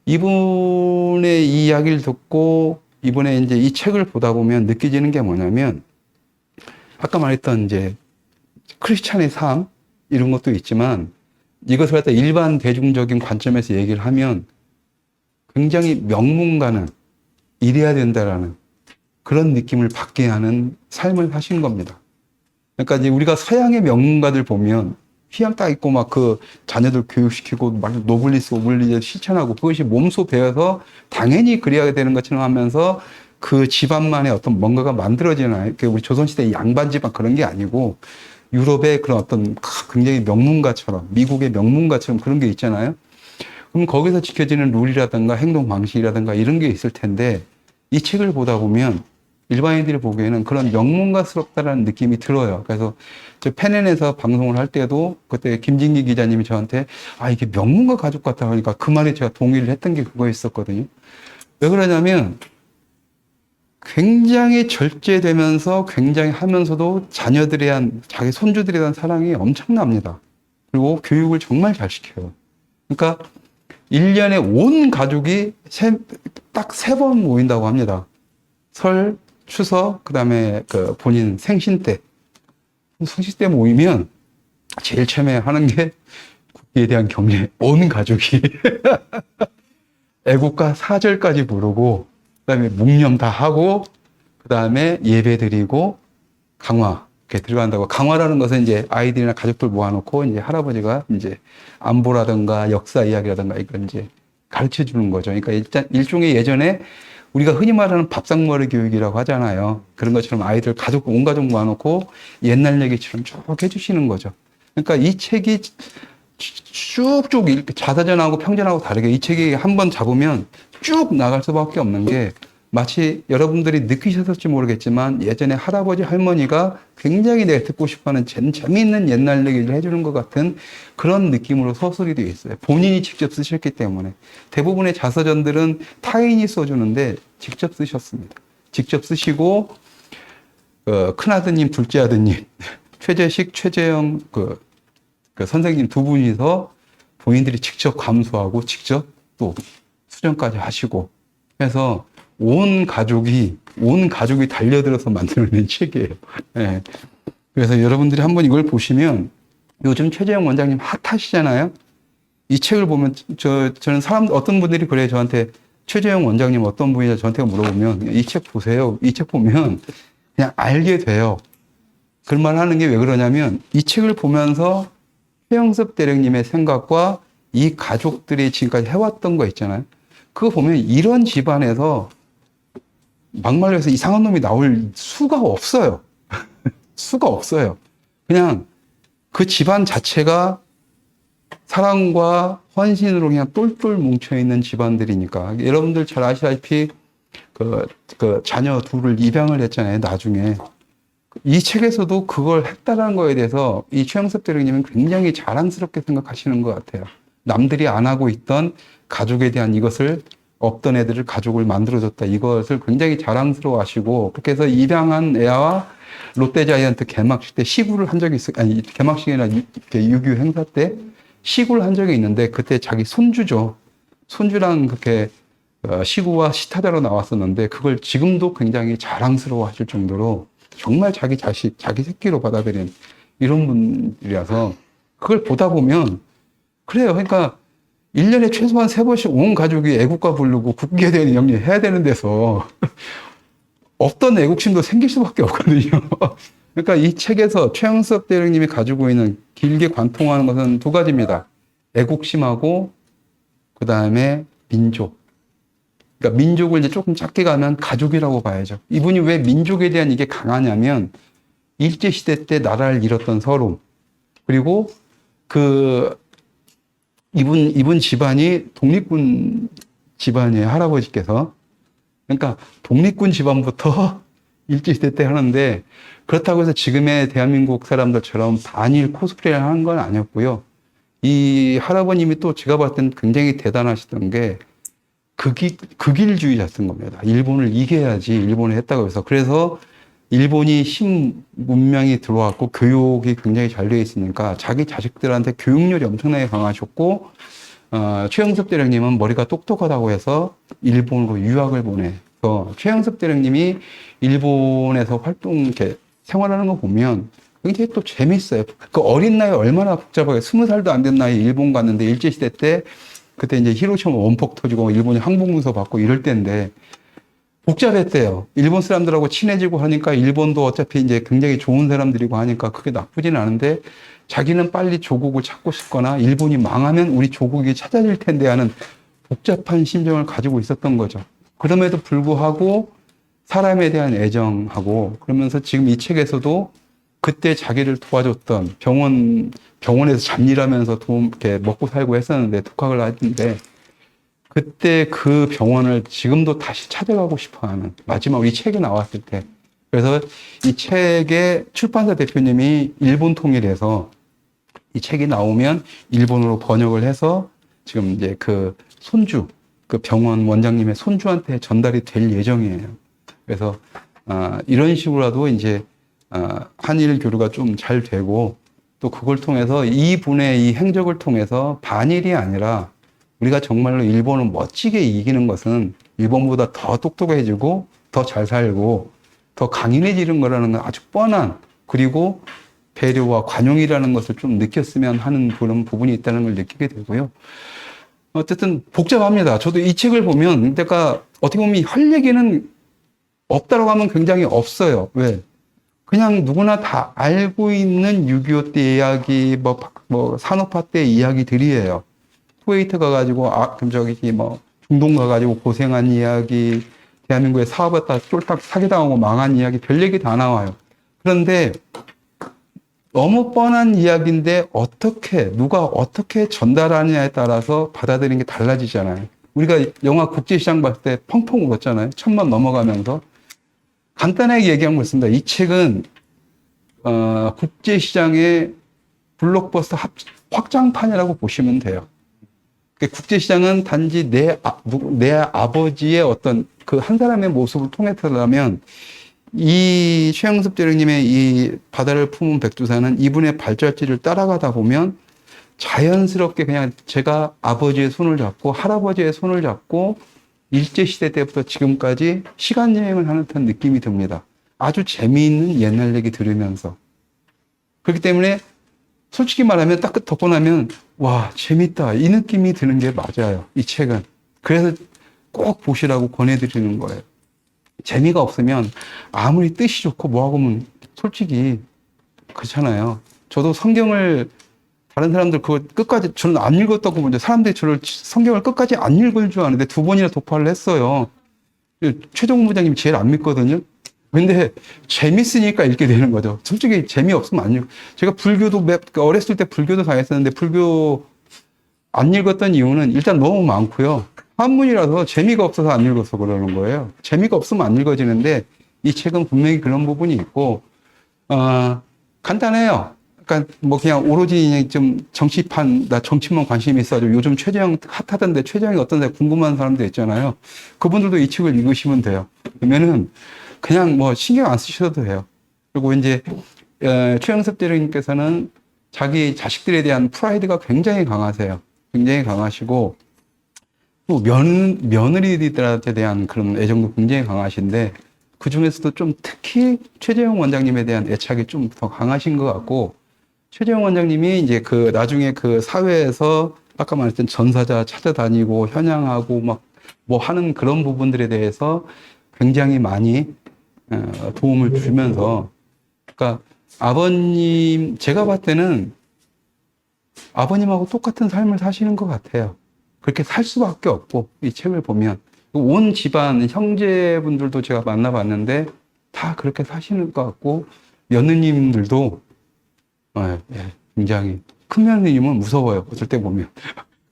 이분의 이 이야기를 듣고 이번에 이제 이 책을 보다 보면 느껴지는 게 뭐냐면 아까 말했던 이제 크리스찬의 삶 이런 것도 있지만 이것을 갖다 일반 대중적인 관점에서 얘기를 하면 굉장히 명문가는 이래야 된다라는 그런 느낌을 받게 하는 삶을 사신 겁니다. 그러니까 이제 우리가 서양의 명문가들 보면 휘양 딱 있고 막 그 자녀들 교육시키고 막 노블리스 오블리제 실천하고 그것이 몸소 배워서 당연히 그래야 되는 것처럼 하면서 그 집안만의 어떤 뭔가가 만들어지나요? 우리 조선시대 양반 집안 그런 게 아니고 유럽의 그런 어떤 굉장히 명문가처럼 미국의 명문가처럼 그런 게 있잖아요. 그럼 거기서 지켜지는 룰이라든가 행동 방식이라든가 이런 게 있을 텐데 이 책을 보다 보면 일반인들이 보기에는 그런 명문가스럽다라는 느낌이 들어요. 그래서 저 PNN에서 방송을 할 때도 그때 김진기 기자님이 저한테 이게 명문가 가족 같다 그러니까 그 말에 제가 동의를 했던 게 그거였었거든요. 왜 그러냐면 굉장히 절제되면서 굉장히 하면서도 자녀들에 대한 자기 손주들에 대한 사랑이 엄청납니다. 그리고 교육을 정말 잘 시켜요. 그러니까 1년에 온 가족이 딱 3번 모인다고 합니다. 설, 추석, 그 다음에 그 본인 생신 때. 생신 때 모이면 제일 처음에 하는 게 국기에 대한 경례. 온 가족이. 애국가 4절까지 부르고, 그 다음에 묵념 다 하고, 그 다음에 예배 드리고, 강화. 이렇게 들어간다고. 강화라는 것은 이제 아이들이나 가족들 모아놓고, 이제 할아버지가 이제 안보라든가 역사 이야기라든가 이걸 이제 가르쳐 주는 거죠. 그러니까 일단 일종의 예전에 우리가 흔히 말하는 밥상머리 교육이라고 하잖아요. 그런 것처럼 아이들 가족, 온 가족 모아놓고 옛날 얘기처럼 쭉 해주시는 거죠. 그러니까 이 책이 쭉쭉 이렇게 자사전하고 평전하고 다르게 이 책이 한번 잡으면 쭉 나갈 수밖에 없는 게 마치 여러분들이 느끼셨을지 모르겠지만 예전에 할아버지 할머니가 굉장히 내가 듣고 싶어하는 재미있는 옛날 얘기를 해주는 것 같은 그런 느낌으로 서술이 되어 있어요. 본인이 직접 쓰셨기 때문에 대부분의 자서전들은 타인이 써주는데 직접 쓰셨습니다. 직접 쓰시고 큰아드님, 둘째 아드님 최재식, 최재영 그 선생님 두 분이서 본인들이 직접 감수하고 직접 또 수정까지 하시고 해서 온 가족이 달려들어서 만들어낸 책이에요. 네. 그래서 여러분들이 한번 이걸 보시면 요즘 최재형 원장님 핫하시잖아요. 이 책을 보면 저는 어떤 분들이 그래요. 저한테 최재형 원장님 어떤 분이냐 저한테 물어보면 이 책 보세요. 이 책 보면 그냥 알게 돼요. 그런 말 하는 게 왜 그러냐면 이 책을 보면서 최영섭 대령님의 생각과 이 가족들이 지금까지 해왔던 거 있잖아요. 그거 보면 이런 집안에서 막말로 해서 이상한 놈이 나올 수가 없어요. 수가 없어요. 그냥 그 집안 자체가 사랑과 헌신으로 그냥 똘똘 뭉쳐있는 집안들이니까. 여러분들 잘 아시다시피 그 자녀 둘을 입양을 했잖아요. 나중에. 이 책에서도 그걸 했다라는 거에 대해서 이 최영섭 대령님은 굉장히 자랑스럽게 생각하시는 것 같아요. 남들이 안 하고 있던 가족에 대한 이것을 없던 애들을 가족을 만들어줬다. 이것을 굉장히 자랑스러워 하시고, 그렇게 해서 입양한 애와 롯데자이언트 개막식 때 시구를 한 적이 있어요. 아니, 개막식이 아니라 6.25 행사 때 시구를 한 적이 있는데, 그때 자기 손주죠. 손주랑 그렇게 시구와 시타자로 나왔었는데, 그걸 지금도 굉장히 자랑스러워 하실 정도로 정말 자기 자식, 자기 새끼로 받아들인 이런 분이라서, 그걸 보다 보면, 그래요. 그러니까, 1년에 최소한 3번씩 온 가족이 애국가 부르고 국기에 대한 영리 해야 되는 데서 없던 애국심도 생길 수밖에 없거든요. 그러니까 이 책에서 최영섭 대령님이 가지고 있는 길게 관통하는 것은 2가지입니다. 애국심하고 그 다음에 민족. 그러니까 민족을 이제 조금 작게 가면 가족이라고 봐야죠. 이분이 왜 민족에 대한 이게 강하냐면 일제시대 때 나라를 잃었던 서름, 그리고 이분 집안이 독립군 집안이에요, 할아버지께서. 그러니까 독립군 집안부터 일제시대 때 하는데, 그렇다고 해서 지금의 대한민국 사람들처럼 반일 코스프레를 하는 건 아니었고요. 이 할아버님이 또 제가 봤을 땐 굉장히 대단하시던 게 극일주의자였던 겁니다. 일본을 이겨야지 일본을 했다고 해서. 그래서 일본이 신문명이 들어왔고 교육이 굉장히 잘 되어 있으니까 자기 자식들한테 교육열이 엄청나게 강하셨고, 최영섭 대령님은 머리가 똑똑하다고 해서 일본으로 유학을 보내서 최영섭 대령님이 일본에서 이렇게 생활하는 거 보면 굉장히 또 재밌어요. 그 어린 나이에 얼마나 복잡하게 20살도 안 된 나이에 일본 갔는데 일제시대 때 그때 이제 히로시마 원폭 터지고 일본이 항복문서 받고 이럴 때인데 복잡했대요. 일본 사람들하고 친해지고 하니까 일본도 어차피 이제 굉장히 좋은 사람들이고 하니까 그게 나쁘진 않은데 자기는 빨리 조국을 찾고 싶거나 일본이 망하면 우리 조국이 찾아질 텐데 하는 복잡한 심정을 가지고 있었던 거죠. 그럼에도 불구하고 사람에 대한 애정하고 그러면서 지금 이 책에서도 그때 자기를 도와줬던 병원에서 잡일하면서 이렇게 먹고 살고 했었는데 독학을 하는데 그때 그 병원을 지금도 다시 찾아가고 싶어 하는 마지막 이 책이 나왔을 때. 그래서 이 책의 출판사 대표님이 일본 통일해서 이 책이 나오면 일본어로 번역을 해서 지금 이제 그 손주, 그 병원 원장님의 손주한테 전달이 될 예정이에요. 그래서 이런 식으로라도 이제 한일 교류가 좀 잘 되고 또 그걸 통해서 이분의 이 행적을 통해서 반일이 아니라 우리가 정말로 일본을 멋지게 이기는 것은 일본보다 더 똑똑해지고 더 잘 살고 더 강인해지는 거라는 건 아주 뻔한 그리고 배려와 관용이라는 것을 좀 느꼈으면 하는 그런 부분이 있다는 걸 느끼게 되고요. 어쨌든 복잡합니다. 저도 이 책을 보면 내가 어떻게 보면 할 얘기는 없다라고 하면 굉장히 없어요. 왜? 그냥 누구나 다 알고 있는 6.25 때 이야기, 뭐 산업화 때 이야기들이에요. 쿠웨이트 가가지고, 중동 가가지고 고생한 이야기, 대한민국의 사업에다 쫄딱 사기당하고 망한 이야기, 별 얘기 다 나와요. 그런데 너무 뻔한 이야기인데 누가 어떻게 전달하느냐에 따라서 받아들이는 게 달라지잖아요. 우리가 영화 국제시장 봤을 때 펑펑 울었잖아요. 1,000만 넘어가면서. 간단하게 얘기한 거 있습니다. 이 책은, 국제시장의 블록버스터 확장판이라고 보시면 돼요. 국제시장은 단지 내 아버지의 어떤 그 한 사람의 모습을 통해서라면 이 최영섭 대령님의 이 바다를 품은 백두산은 이분의 발자취를 따라가다 보면 자연스럽게 그냥 제가 아버지의 손을 잡고 할아버지의 손을 잡고 일제시대 때부터 지금까지 시간여행을 하는 듯한 느낌이 듭니다. 아주 재미있는 옛날 얘기 들으면서. 그렇기 때문에 솔직히 말하면 딱 덮고 나면 와 재밌다 이 느낌이 드는 게 맞아요. 이 책은. 그래서 꼭 보시라고 권해드리는 거예요. 재미가 없으면 아무리 뜻이 좋고 뭐하고 하면 솔직히 그렇잖아요. 저도 성경을 다른 사람들 그거 끝까지 저는 안 읽었다고 보는데 사람들이 저를 성경을 끝까지 안 읽을 줄 아는데 2번이나 독파를 했어요. 최종훈 부장님이 제일 안 믿거든요. 근데 재밌으니까 읽게 되는 거죠. 솔직히 재미없으면 안 읽어. 제가 불교도 어렸을 때 불교도 다녔었는데 불교 안 읽었던 이유는 일단 너무 많고요. 한문이라서 재미가 없어서 안 읽어서 그러는 거예요. 재미가 없으면 안 읽어지는데 이 책은 분명히 그런 부분이 있고 간단해요. 그러니까 뭐 그냥 오로지 좀 정치판, 나 정치만 관심이 있어가지고 요즘 최재형 핫하던데 최재형이 어떤데 궁금한 사람들 있잖아요. 그분들도 이 책을 읽으시면 돼요. 그러면은 그냥 뭐 신경 안 쓰셔도 돼요. 그리고 이제 최영섭 대령님께서는 자기 자식들에 대한 프라이드가 굉장히 강하세요. 굉장히 강하시고 또 며느리들한테 대한 그런 애정도 굉장히 강하신데 그 중에서도 좀 특히 최재형 원장님에 대한 애착이 좀 더 강하신 것 같고 최재형 원장님이 이제 그 나중에 그 사회에서 아까 말했던 전사자 찾아다니고 현양하고 막 뭐 하는 그런 부분들에 대해서 굉장히 많이 도움을 주면서 그러니까 아버님 제가 봤을 때는 아버님하고 똑같은 삶을 사시는 것 같아요. 그렇게 살 수밖에 없고 이 책을 보면 온 집안 형제분들도 제가 만나봤는데 다 그렇게 사시는 것 같고 며느님들도 굉장히 큰 며느님은 무서워요. 어쩔 때 보면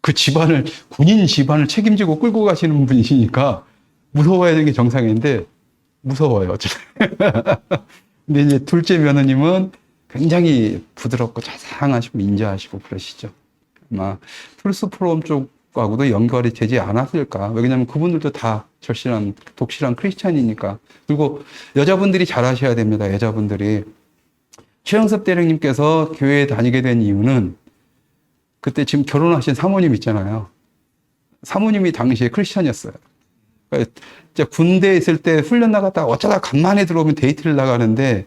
그 집안을 군인 집안을 책임지고 끌고 가시는 분이시니까 무서워야 되는 게 정상인데 무서워요. 어쩔 때. 근데 이제 둘째 며느님은 굉장히 부드럽고 자상하시고 인자하시고 그러시죠. 아마 플스 프롬 쪽하고도 연결이 되지 않았을까. 왜냐하면 그분들도 다 독실한 크리스찬이니까. 그리고 여자분들이 잘하셔야 됩니다. 여자분들이. 최영섭 대령님께서 교회에 다니게 된 이유는 그때 지금 결혼하신 사모님 있잖아요. 사모님이 당시에 크리스찬이었어요. 그러니까 군대에 있을 때 훈련 나갔다가 어쩌다 간만에 들어오면 데이트를 나가는데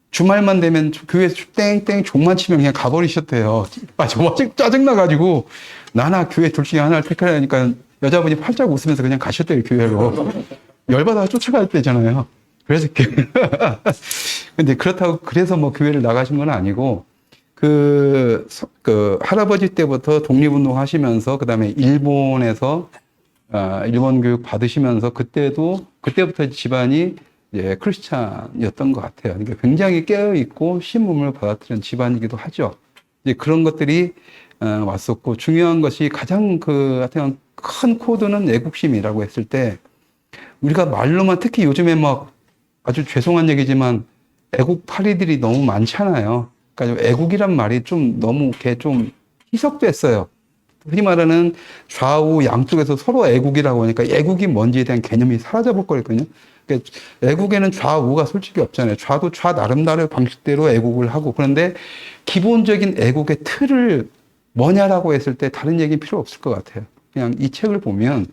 주말만 되면 교회 땡땡 종만 치면 그냥 가버리셨대요. 정말 짜증나가지고 나나 교회 둘 중에 하나를 택하려니까 여자분이 활짝 웃으면서 그냥 가셨대요, 교회로. 열받아 쫓아갈 때잖아요. 그래서 근데 그렇다고 그래서 뭐 교회를 나가신 건 아니고 그 할아버지 때부터 독립운동 하시면서 그다음에 일본에서 일본 교육 받으시면서 그때부터 집안이 이제 크리스찬이었던 것 같아요. 그러니까 굉장히 깨어 있고 신분을 받아들인 집안이기도 하죠. 이제 그런 것들이 왔었고 중요한 것이 가장 하여튼 큰 코드는 애국심이라고 했을 때 우리가 말로만 특히 요즘에 막 아주 죄송한 얘기지만 애국파리들이 너무 많잖아요. 그러니까 애국이란 말이 좀 너무 이렇게 좀 희석됐어요. 흔히 말하는 좌우 양쪽에서 서로 애국이라고 하니까 애국이 뭔지에 대한 개념이 사라져 버렸거든요. 그러니까 애국에는 좌우가 솔직히 없잖아요. 좌도 좌 나름대로 방식대로 애국을 하고 그런데 기본적인 애국의 틀을 뭐냐라고 했을 때 다른 얘기 필요 없을 것 같아요. 그냥 이 책을 보면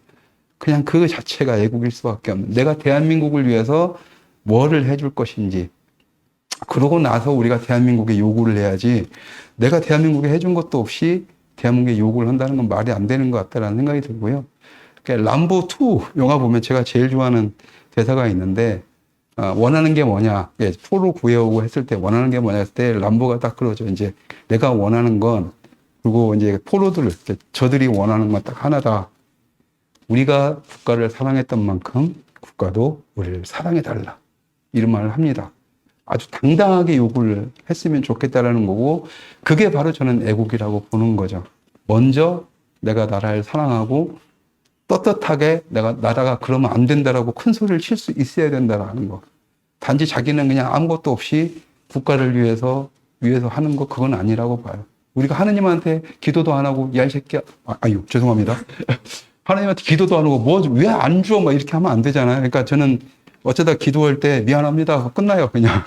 그냥 그 자체가 애국일 수밖에 없는 내가 대한민국을 위해서 뭐를 해줄 것인지 그러고 나서 우리가 대한민국에 요구를 해야지 내가 대한민국에 해준 것도 없이 대한민국에 요구를 한다는 건 말이 안 되는 것 같다라는 생각이 들고요. 그러니까 람보2 영화 보면 제가 제일 좋아하는 대사가 있는데 원하는 게 뭐냐 포로 구해오고 했을 때 원하는 게 뭐냐 했을 때 람보가 딱 그러죠. 이제 내가 원하는 건 그리고 이제 포로들 저들이 원하는 건 딱 하나다. 우리가 국가를 사랑했던 만큼 국가도 우리를 사랑해달라. 이런 말을 합니다. 아주 당당하게 요구를 했으면 좋겠다라는 거고 그게 바로 저는 애국이라고 보는 거죠. 먼저 내가 나라를 사랑하고 떳떳하게 내가 나라가 그러면 안 된다라고 큰 소리를 칠 수 있어야 된다라는 거. 단지 자기는 그냥 아무것도 없이 국가를 위해서 하는 거 그건 아니라고 봐요. 우리가 하느님한테 기도도 안 하고 야 이 새끼야 아유 죄송합니다. 하나님한테 기도도 안 하고 뭐 왜 안 줘? 막 이렇게 하면 안 되잖아요. 그러니까 저는 어쩌다 기도할 때 미안합니다 하고 끝나요 그냥.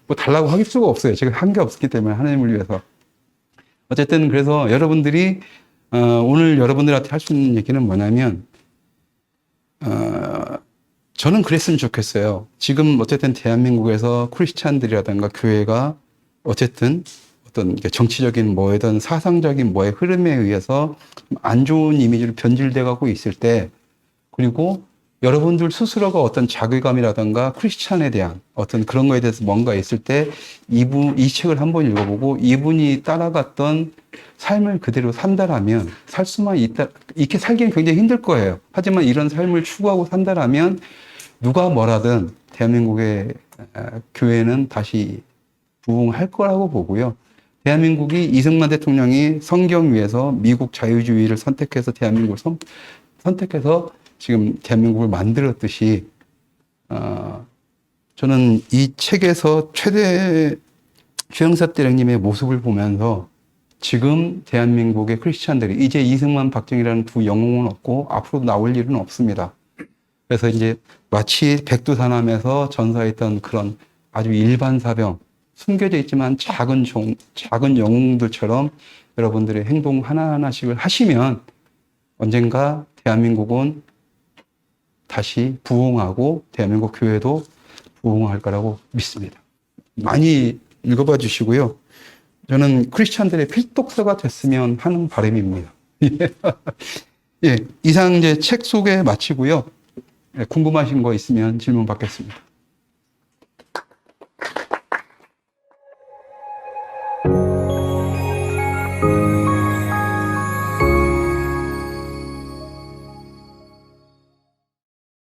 뭐 달라고 할 수가 없어요. 제가 한 게 없기 때문에 하나님을 위해서. 어쨌든 그래서 여러분들이 오늘 여러분들한테 할 수 있는 얘기는 뭐냐면 저는 그랬으면 좋겠어요. 지금 어쨌든 대한민국에서 크리스찬들이라든가 교회가 어쨌든 어떤 정치적인 뭐든 사상적인 뭐의 흐름에 의해서 안 좋은 이미지로 변질돼 가고 있을 때 그리고 여러분들 스스로가 어떤 자괴감이라든가 크리스찬에 대한 어떤 그런 거에 대해서 뭔가 있을 때 이 책을 한번 읽어보고 이분이 따라갔던 삶을 그대로 산다라면 살 수만 있다 이렇게 살기는 굉장히 힘들 거예요. 하지만 이런 삶을 추구하고 산다라면 누가 뭐라든 대한민국의 교회는 다시 부흥할 거라고 보고요. 대한민국이 이승만 대통령이 성경 위에서 미국 자유주의를 선택해서 대한민국을 선택해서 지금 대한민국을 만들었듯이 저는 이 책에서 최대 최영섭 대령님의 모습을 보면서 지금 대한민국의 크리스찬들이 이제 이승만 박정희라는 두 영웅은 없고 앞으로 나올 일은 없습니다. 그래서 이제 마치 백두산함에서 전사했던 그런 아주 일반 사병 숨겨져 있지만 작은 영웅들처럼 여러분들의 행동 하나하나씩을 하시면 언젠가 대한민국은 다시 부흥하고 대한민국 교회도 부흥할 거라고 믿습니다. 많이 읽어봐 주시고요. 저는 크리스찬들의 필독서가 됐으면 하는 바람입니다. 예, 이상 이제 책 소개 마치고요. 궁금하신 거 있으면 질문 받겠습니다.